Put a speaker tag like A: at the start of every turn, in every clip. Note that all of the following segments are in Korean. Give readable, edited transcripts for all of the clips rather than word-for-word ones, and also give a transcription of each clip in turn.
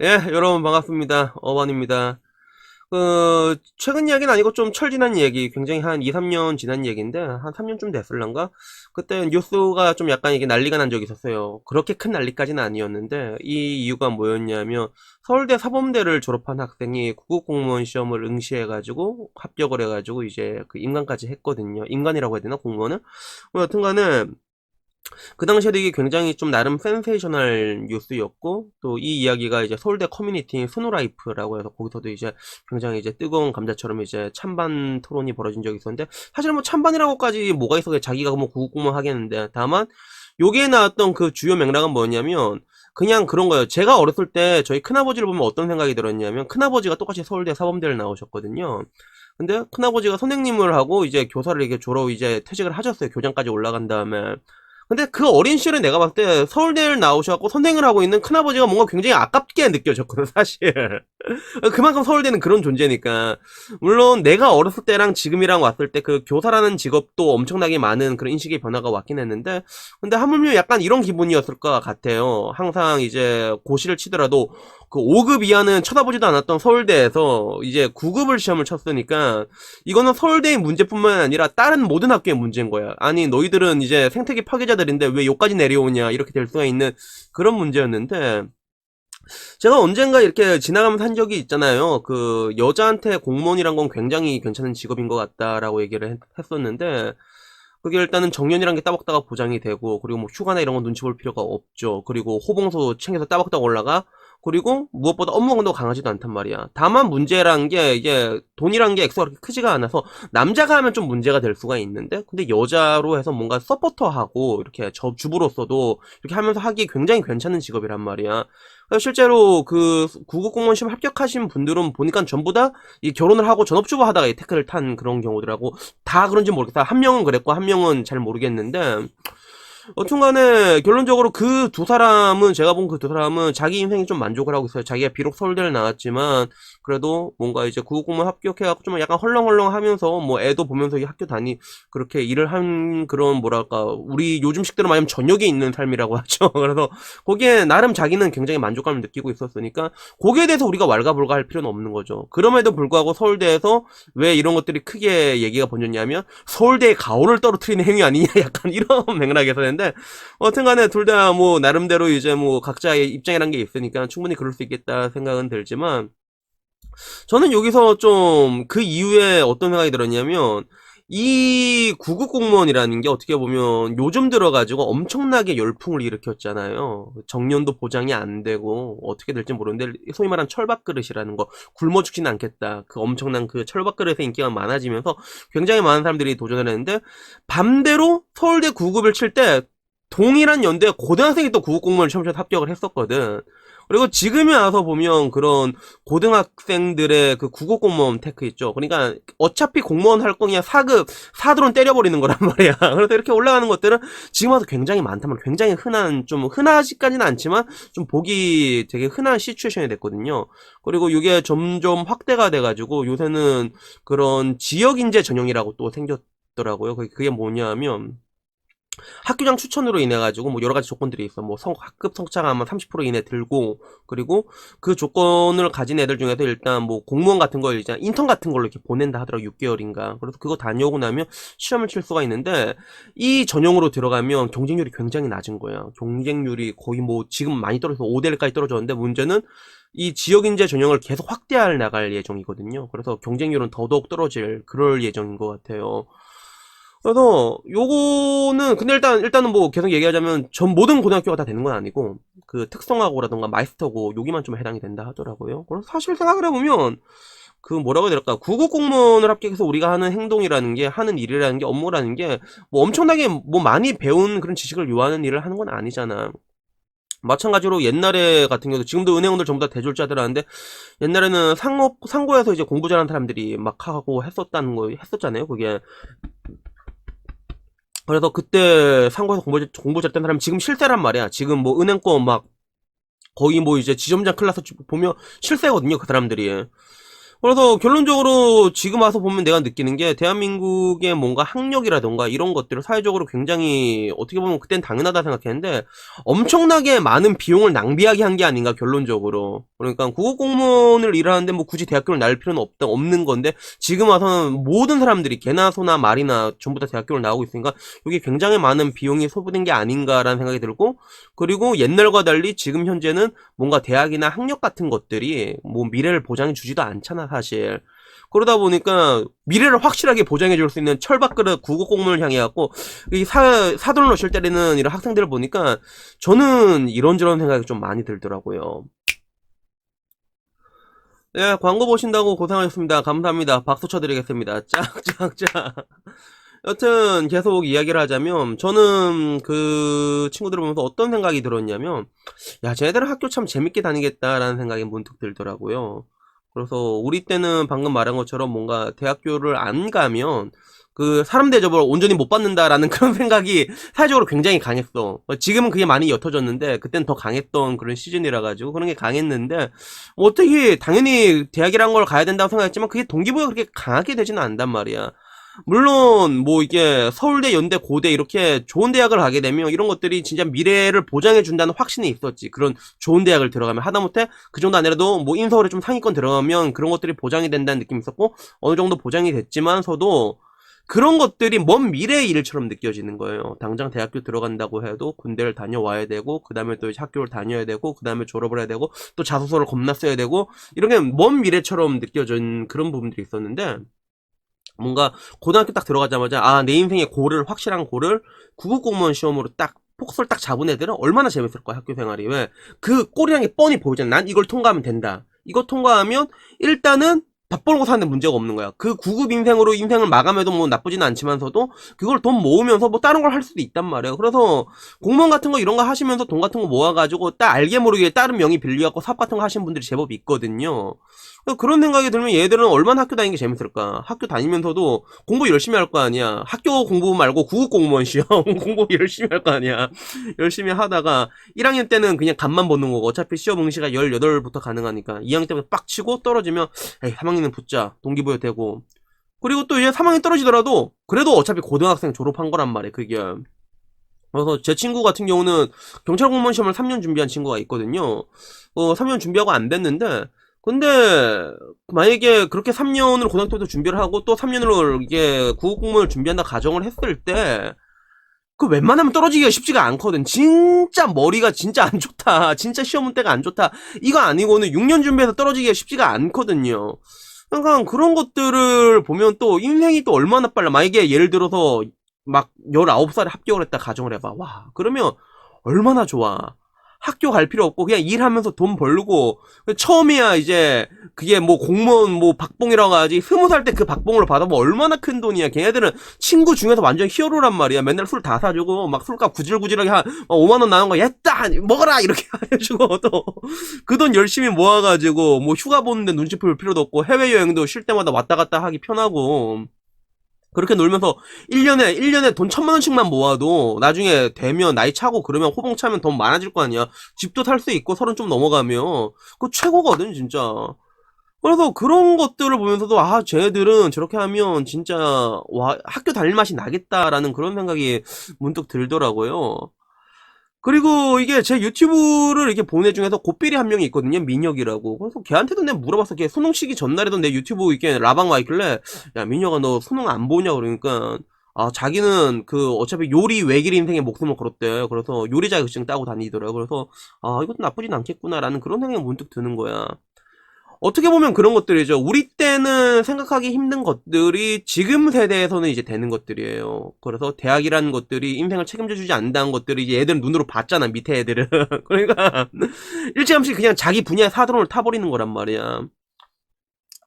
A: 예, 여러분 반갑습니다. 어반입니다. 최근 이야기는 아니고 좀 철지난 얘기, 굉장히 한 2, 3년 지난 얘기인데, 한 3년쯤 됐을란가? 그때 뉴스가 좀 약간 이게 난리가 난 적이 있었어요. 그렇게 큰 난리까지는 아니었는데, 이 이유가 뭐였냐면, 서울대 사범대를 졸업한 학생이 구급공무원 시험을 응시해가지고, 합격을 해가지고, 이제 그 임관까지 했거든요. 임관이라고 해야 되나, 공무원은? 뭐 여튼간에, 그 당시에도 이게 굉장히 좀 나름 센세이셔널 뉴스였고 또 이 이야기가 이제 서울대 커뮤니티 스노라이프라고 해서 거기서도 이제 굉장히 이제 뜨거운 감자처럼 이제 찬반 토론이 벌어진 적이 있었는데 사실 뭐 찬반이라고까지 뭐가 있어 자기가 뭐 구국공무원 하겠는데 다만 여기에 나왔던 그 주요 맥락은 뭐냐면 그냥 그런 거예요. 제가 어렸을 때 저희 큰아버지를 보면 어떤 생각이 들었냐면 큰아버지가 똑같이 서울대 사범대를 나오셨거든요. 근데 큰아버지가 선생님을 하고 이제 교사를 이렇게 졸업 이제 퇴직을 하셨어요. 교장까지 올라간 다음에. 근데 그 어린 시절에 내가 봤을 때 서울대를 나오셔갖고 선생을 하고 있는 큰아버지가 뭔가 굉장히 아깝게 느껴졌거든, 사실. 그만큼 서울대는 그런 존재니까. 물론 내가 어렸을 때랑 지금이랑 왔을 때 그 교사라는 직업도 엄청나게 많은 그런 인식의 변화가 왔긴 했는데, 근데 하물며 약간 이런 기분이었을 것 같아요. 항상 이제 고시를 치더라도 그 5급 이하는 쳐다보지도 않았던 서울대에서 이제 9급을 시험을 쳤으니까 이거는 서울대의 문제뿐만 아니라 다른 모든 학교의 문제인 거야. 아니 너희들은 이제 생태계 파괴자들인데 왜 여기까지 내려오냐 이렇게 될 수가 있는 그런 문제였는데 제가 언젠가 이렇게 지나가면서 한 적이 있잖아요. 그 여자한테 공무원이란 건 굉장히 괜찮은 직업인 것 같다라고 얘기를 했었는데 그게 일단은 정년이란 게 따박따박 보장이 되고 그리고 뭐 휴가나 이런 건 눈치 볼 필요가 없죠. 그리고 호봉소 챙겨서 따박따박 올라가. 그리고 무엇보다 업무 강도가 강하지도 않단 말이야. 다만 문제란 게 이게 돈이란 게 액수가 그렇게 크지가 않아서 남자가 하면 좀 문제가 될 수가 있는데 근데 여자로 해서 뭔가 서포터하고 이렇게 주부로서도 이렇게 하면서 하기 굉장히 괜찮은 직업이란 말이야. 실제로 그 구급공무원 시험 합격하신 분들은 보니까 전부 다 이 결혼을 하고 전업주부 하다가 이 태클을 탄 그런 경우더라고. 다 그런지 모르겠다. 한 명은 그랬고 한 명은 잘 모르겠는데 여튼간에 결론적으로 그 두 사람은 제가 본 그 두 사람은 자기 인생이 좀 만족을 하고 있어요. 자기가 비록 서울대를 나왔지만 그래도 뭔가 이제 구급공무원 합격해갖고 좀 약간 헐렁헐렁하면서 뭐 애도 보면서 이 학교 다니 그렇게 일을 한 그런 뭐랄까 우리 요즘식대로 말하면 저녁에 있는 삶이라고 하죠. 그래서 거기에 나름 자기는 굉장히 만족감을 느끼고 있었으니까 거기에 대해서 우리가 왈가불가할 필요는 없는 거죠. 그럼에도 불구하고 서울대에서 왜 이런 것들이 크게 얘기가 번졌냐면 서울대의 가오를 떨어뜨리는 행위 아니냐 약간 이런 맥락에서 했는데 어쨌간에 둘 다 뭐 나름대로 이제 뭐 각자의 입장이란 게 있으니까 충분히 그럴 수 있겠다 생각은 들지만 저는 여기서 좀 그 이후에 어떤 생각이 들었냐면 이 구급 공무원이라는 게 어떻게 보면 요즘 들어가지고 엄청나게 열풍을 일으켰잖아요. 정년도 보장이 안 되고 어떻게 될지 모르는데 소위 말하는 철밥그릇이라는 거 굶어 죽지는 않겠다. 그 엄청난 그 철밥그릇의 인기가 많아지면서 굉장히 많은 사람들이 도전을 했는데 반대로 서울대 구급을 칠 때 동일한 연대 고등학생이 또 구급 공무원 시험에 합격을 했었거든. 그리고 지금에 와서 보면 그런 고등학생들의 그 국어공무원 테크 있죠. 그러니까 어차피 공무원 할 거냐 4급 4드론 때려버리는 거란 말이야. 그래서 이렇게 올라가는 것들은 지금 와서 굉장히 많다면 굉장히 흔한 좀 흔하지까지는 않지만 좀 보기 되게 흔한 시츄에이션이 됐거든요. 그리고 이게 점점 확대가 돼가지고 요새는 그런 지역인재 전형이라고 또 생겼더라고요. 그게 뭐냐면 학교장 추천으로 인해 가지고 뭐 여러 가지 조건들이 있어. 뭐 학급 성차가 아마 30% 이내 들고 그리고 그 조건을 가진 애들 중에서 일단 뭐 공무원 같은 걸 이제 인턴 같은 걸로 이렇게 보낸다 하더라고 6개월인가. 그래서 그거 다녀오고 나면 시험을 칠 수가 있는데 이 전형으로 들어가면 경쟁률이 굉장히 낮은 거야. 경쟁률이 거의 뭐 지금 많이 떨어져서 5대1까지 떨어졌는데 문제는 이 지역인재 전형을 계속 확대할 나갈 예정이거든요. 그래서 경쟁률은 더더욱 떨어질 그럴 예정인 것 같아요. 그래서 요거는 근데 일단은 뭐 계속 얘기하자면 전 모든 고등학교가 다 되는 건 아니고 그 특성화고라던가 마이스터고 여기만 좀 해당이 된다 하더라고요. 그래서 사실 생각을 해보면 그 뭐라고 해야 될까 구급 공무원을 합격해서 우리가 하는 행동이라는 게 하는 일이라는 게 업무라는 게 뭐 엄청나게 뭐 많이 배운 그런 지식을 요하는 일을 하는 건 아니잖아. 마찬가지로 옛날에 같은 경우도 지금도 은행원들 전부 다 대졸자들 하는데 옛날에는 상고에서 이제 공부 잘하는 사람들이 막 하고 했었다는 거 했었잖아요. 그게 그래서 그때 상고에서 공부 잘했던 사람이 지금 실세란 말이야. 지금 뭐 은행권 막 거의 뭐 이제 지점장 클래스 보면 실세거든요. 그 사람들이. 그래서 결론적으로 지금 와서 보면 내가 느끼는 게 대한민국의 뭔가 학력이라던가 이런 것들을 사회적으로 굉장히 어떻게 보면 그땐 당연하다 생각했는데 엄청나게 많은 비용을 낭비하게 한 게 아닌가 결론적으로. 그러니까 국어 공무원을 일하는데 뭐 굳이 대학교를 나올 필요는 없는 건데 지금 와서는 모든 사람들이 개나 소나 말이나 전부 다 대학교를 나오고 있으니까 여기 굉장히 많은 비용이 소비된 게 아닌가라는 생각이 들고, 그리고 옛날과 달리 지금 현재는 뭔가 대학이나 학력 같은 것들이 뭐 미래를 보장해 주지도 않잖아 사실. 그러다 보니까 미래를 확실하게 보장해 줄 수 있는 철밥그릇 국어 공무원을 향해 갖고 이 사돈을 노실 때리는 이런 학생들을 보니까 저는 이런저런 생각이 좀 많이 들더라고요. 네, 광고 보신다고 고생하셨습니다. 감사합니다. 박수 쳐드리겠습니다. 짝짝짝. 여튼 계속 이야기를 하자면 저는 그 친구들을 보면서 어떤 생각이 들었냐면, 야 쟤네들은 학교 참 재밌게 다니겠다라는 생각이 문득 들더라고요. 그래서 우리 때는 방금 말한 것처럼 뭔가 대학교를 안 가면 그 사람 대접을 온전히 못 받는다라는 그런 생각이 사회적으로 굉장히 강했어. 지금은 그게 많이 옅어졌는데 그땐 더 강했던 그런 시즌이라 가지고 그런 게 강했는데, 어떻게 당연히 대학이란 걸 가야 된다고 생각했지만 그게 동기부여가 그렇게 강하게 되지는 않단 말이야. 물론 뭐 이게 서울대, 연대, 고대 이렇게 좋은 대학을 가게 되면 이런 것들이 진짜 미래를 보장해 준다는 확신이 있었지. 그런 좋은 대학을 들어가면 하다못해 그 정도 아니라도 뭐 인서울에 좀 상위권 들어가면 그런 것들이 보장이 된다는 느낌이 있었고, 어느 정도 보장이 됐지만서도 그런 것들이 먼 미래의 일처럼 느껴지는 거예요. 당장 대학교 들어간다고 해도 군대를 다녀와야 되고, 그 다음에 또 이제 학교를 다녀야 되고, 그 다음에 졸업을 해야 되고, 또 자소서를 겁나 써야 되고, 이런 게 먼 미래처럼 느껴진 그런 부분들이 있었는데, 뭔가 고등학교 딱 들어가자마자 아 내 인생의 고를, 확실한 고를 구급 공무원 시험으로 딱 폭설 딱 잡은 애들은 얼마나 재밌을 거야 학교 생활이. 왜? 그 꼴이란 게 뻔히 보이잖아. 난 이걸 통과하면 된다. 이거 통과하면 일단은 밥 벌고 사는 문제가 없는 거야. 그 구급 인생으로 인생을 마감해도 뭐 나쁘지는 않지만서도 그걸 돈 모으면서 뭐 다른 걸 할 수도 있단 말이야. 그래서 공무원 같은 거 이런 거 하시면서 돈 같은 거 모아가지고 딱 알게 모르게 다른 명의 빌려갖고 사업 같은 거 하시는 분들이 제법 있거든요. 그런 생각이 들면 얘들은 얼마나 학교 다니는 게 재밌을까. 학교 다니면서도 공부 열심히 할 거 아니야. 학교 공부 말고 구급 공무원 시험 공부 열심히 할 거 아니야. 열심히 하다가 1학년 때는 그냥 간만 보는 거고 어차피 시험 응시가 18부터 가능하니까 2학년 때부터 빡치고 떨어지면 에이 3학년은 붙자 동기부여 되고, 그리고 또 이제 3학년 떨어지더라도 그래도 어차피 고등학생 졸업한 거란 말이야 그게. 그래서 제 친구 같은 경우는 경찰 공무원 시험을 3년 준비한 친구가 있거든요. 3년 준비하고 안 됐는데, 근데 만약에 그렇게 3년을 고등학교 때부터 준비를 하고 또 3년을 이게 국어공무원을 준비한다 가정을 했을 때 그 웬만하면 떨어지기가 쉽지가 않거든. 진짜 머리가 진짜 안 좋다, 진짜 시험 문제가 안 좋다, 이거 아니고는 6년 준비해서 떨어지기가 쉽지가 않거든요. 그러니까 그런 것들을 보면 또 인생이 또 얼마나 빨라. 만약에 예를 들어서 막 19살에 합격을 했다 가정을 해봐. 와 그러면 얼마나 좋아. 학교 갈 필요 없고 그냥 일하면서 돈 벌고, 처음이야 이제 그게 뭐 공무원 뭐 박봉이라고 하지, 20살 때 그 박봉을 받아보면 얼마나 큰 돈이야. 걔네들은 친구 중에서 완전 히어로란 말이야. 맨날 술 다 사주고 막 술값 구질구질하게 한 5만원 나온 거 했다 먹어라 이렇게 해주고, 또 그 돈 열심히 모아가지고 뭐 휴가 보는데 눈치 볼 필요도 없고 해외여행도 쉴 때마다 왔다 갔다 하기 편하고, 그렇게 놀면서 1년에 돈 1,000만 원씩만 모아도 나중에 되면 나이 차고 그러면 호봉 차면 돈 많아질 거 아니야. 집도 살 수 있고 30 좀 넘어가면 그거 최고거든 진짜. 그래서 그런 것들을 보면서도 아 쟤들은 저렇게 하면 진짜 와 학교 다닐 맛이 나겠다라는 그런 생각이 문득 들더라고요. 그리고 이게 제 유튜브를 이렇게 본 애 중에서 곱비리 한 명이 있거든요. 민혁이라고. 그래서 걔한테도 내가 물어봤어. 걔 수능 시기 전날에도 내 유튜브 이렇게 라방 와 있길래 야 민혁아 너 수능 안 보냐 그러니까 아 자기는 그 어차피 요리 외길 인생에 목숨을 걸었대. 그래서 요리 자격증 따고 다니더라고. 그래서 아 이것도 나쁘진 않겠구나라는 그런 생각이 문득 드는 거야. 어떻게 보면 그런 것들이죠. 우리 때는 생각하기 힘든 것들이 지금 세대에서는 이제 되는 것들이에요. 그래서 대학이라는 것들이 인생을 책임져 주지 않는다는 것들이 이제 애들은 눈으로 봤잖아, 밑에 애들은. 그러니까 일찌감치 그냥 자기 분야의 사드론을 타버리는 거란 말이야.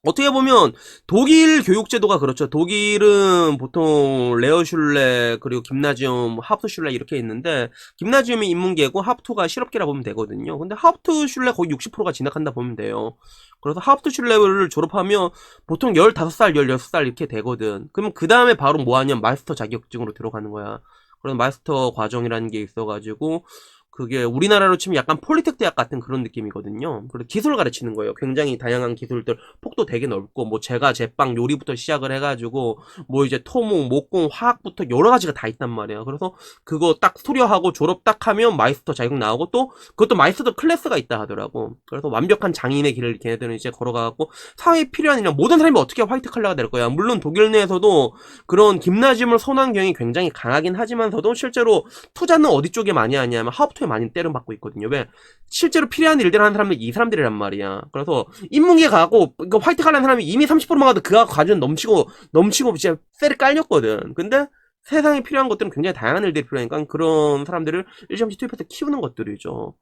A: 어떻게 보면 독일 교육제도가 그렇죠. 독일은 보통 레어슐레 그리고 김나지움, 하프트슐레 이렇게 있는데 김나지움이 인문계고 하프트가 실업계라 보면 되거든요. 근데 하프트슐레 거의 60%가 진학한다 보면 돼요. 그래서 하프트슐레를 졸업하면 보통 15살, 16살 이렇게 되거든. 그러면 그 다음에 바로 뭐 하냐면 마스터 자격증으로 들어가는 거야. 그래서 마스터 과정이라는 게 있어가지고 그게 우리나라로 치면 약간 폴리텍 대학 같은 그런 느낌이거든요. 그리고 기술 가르치는 거예요. 굉장히 다양한 기술들, 폭도 되게 넓고, 뭐 제과, 제빵, 요리부터 시작을 해가지고, 뭐 이제 토목, 목공, 화학부터 여러 가지가 다 있단 말이에요. 그래서 그거 딱 수료하고 졸업 딱 하면 마이스터 자격 나오고 또, 그것도 마이스터 클래스가 있다 하더라고. 그래서 완벽한 장인의 길을 걔네들은 이제 걸어가고, 사회에 필요한 이런 모든 사람이 어떻게 화이트 칼라가 될 거야. 물론 독일 내에서도 그런 김나즘을 선호한 경향이 굉장히 강하긴 하지만서도 실제로 투자는 어디 쪽에 많이 하냐면 하업투에 많이 때려받고 있거든요. 왜? 실제로 필요한 일들을 하는 사람들이 이 사람들이란 말이야. 그래서 인문계 가고 그 화이트 칼라는 사람이 이미 30%만 가도 그가 가지고 넘치고 진짜 셀이 깔렸거든. 근데 세상에 필요한 것들은 굉장히 다양한 일들이 필요하니까 그런 사람들을 일시험시 투입해서 키우는 것들이죠.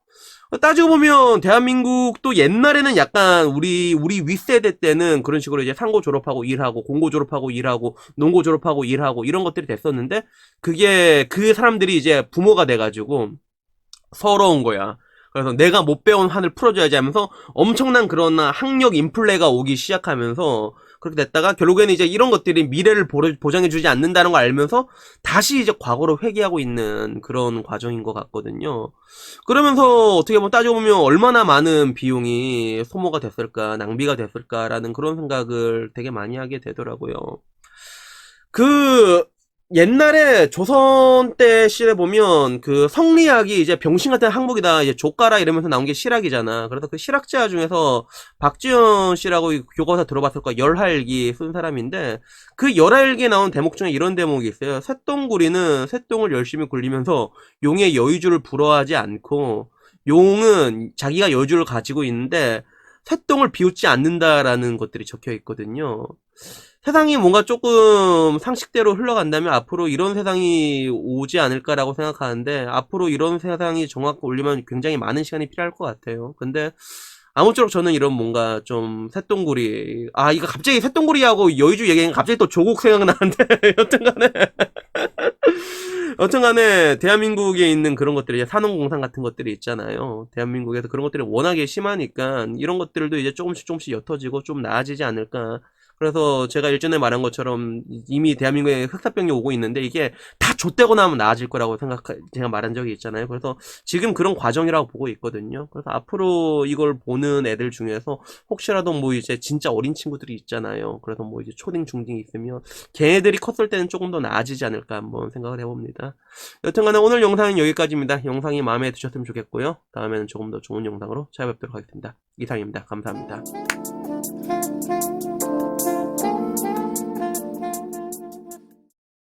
A: 따지고 보면 대한민국도 옛날에는 약간 우리 윗세대 때는 그런 식으로 이제 상고 졸업하고 일하고 공고 졸업하고 일하고 농고 졸업하고 일하고 이런 것들이 됐었는데 그게 그 사람들이 이제 부모가 돼가지고 서러운 거야. 그래서 내가 못 배운 한을 풀어줘야지 하면서 엄청난 그런 학력 인플레가 오기 시작하면서 그렇게 됐다가 결국에는 이제 이런 것들이 미래를 보장해주지 않는다는 걸 알면서 다시 이제 과거로 회귀하고 있는 그런 과정인 것 같거든요. 그러면서 어떻게 보면 따져보면 얼마나 많은 비용이 소모가 됐을까, 낭비가 됐을까라는 그런 생각을 되게 많이 하게 되더라고요. 그 옛날에 조선 때 시대 보면 그 성리학이 이제 병신 같은 항목이다 이제 조가라 이러면서 나온 게 실학이잖아. 그래서 그 실학자 중에서 박지원 씨라고 교과서 들어봤을 거야. 열할기 쓴 사람인데 그 열할기에 나온 대목 중에 이런 대목이 있어요. 쇳덩구리는 쇳덩을 열심히 굴리면서 용의 여유주를 부러워하지 않고 용은 자기가 여유주를 가지고 있는데 쇳덩을 비웃지 않는다라는 것들이 적혀 있거든요. 세상이 뭔가 조금 상식대로 흘러간다면 앞으로 이런 세상이 오지 않을까라고 생각하는데 앞으로 이런 세상이 정확히 올리면 굉장히 많은 시간이 필요할 것 같아요. 근데 아무쪼록 저는 이런 뭔가 좀 새똥구리 이거 갑자기 새똥구리하고 여의주 얘기하니까 갑자기 또 조국 생각나는데 여튼간에 여튼간에 대한민국에 있는 그런 것들이 산업공상 같은 것들이 있잖아요. 대한민국에서 그런 것들이 워낙에 심하니까 이런 것들도 이제 조금씩 옅어지고 좀 나아지지 않을까. 그래서 제가 일전에 말한 것처럼 이미 대한민국에 흑사병이 오고 있는데 이게 다 좆되고 나면 나아질 거라고 제가 말한 적이 있잖아요. 그래서 지금 그런 과정이라고 보고 있거든요. 그래서 앞으로 이걸 보는 애들 중에서 혹시라도 뭐 이제 진짜 어린 친구들이 있잖아요. 그래서 뭐 이제 초딩, 중딩 있으면 걔네들이 컸을 때는 조금 더 나아지지 않을까 한번 생각을 해봅니다. 여튼간에 오늘 영상은 여기까지입니다. 영상이 마음에 드셨으면 좋겠고요. 다음에는 조금 더 좋은 영상으로 찾아뵙도록 하겠습니다. 이상입니다. 감사합니다.